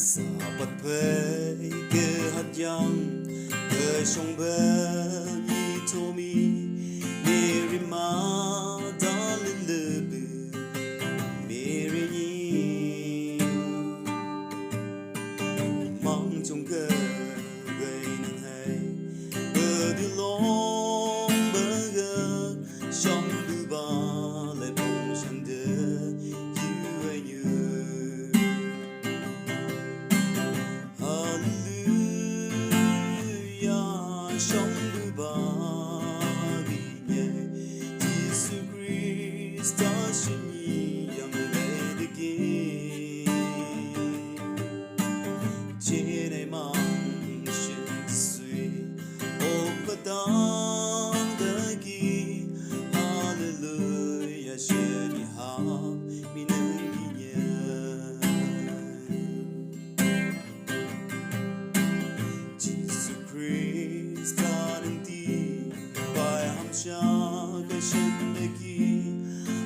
Sabat pe ke hadyang ke song ben itomi Mary ma darling lebe Mary ni mang trong ke gây nên hay bơ đi long bơ gơ trong du ba lại bông chân de you and you trong đôi ba vì nhẹ Jesus Christ ta xin yang lệ được kia trên này mang xin suy ô bất tang đời kia Hallelujah xin ha mi nơi nhẹ Jesus Christ cha cái chân nơi kia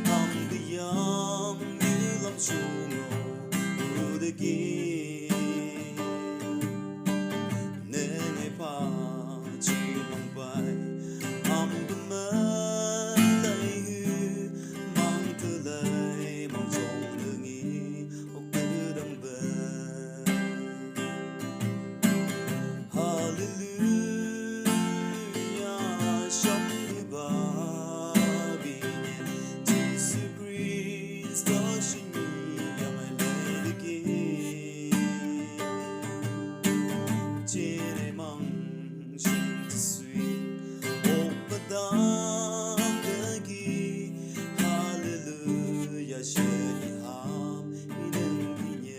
ham cái yam như làm chung ngô để kia nên ngày pa chỉ mong bay ham cái mơ lấy hư mang từ lấy mong trong đường nghi hoặc cứ đâm bờ Hallelujah trong Hallelujah, should you have been in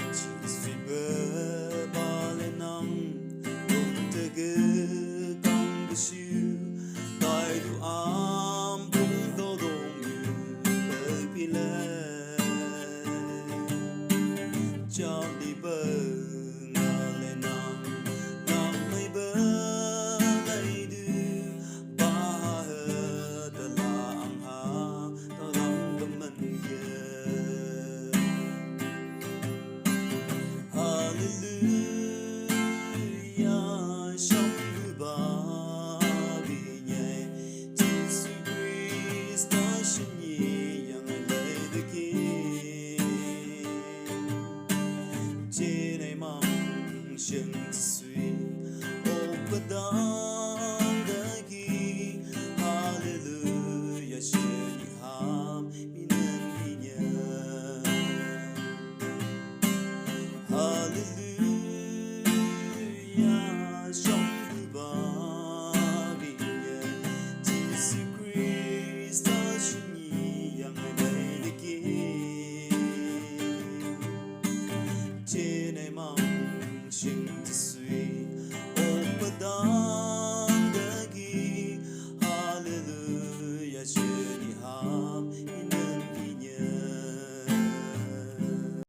Jesus, we burn balling on, don't take it, come to you, die to arm, bring the long you, baby, Charlie Bird. Trên này mong chân suy ô bất đá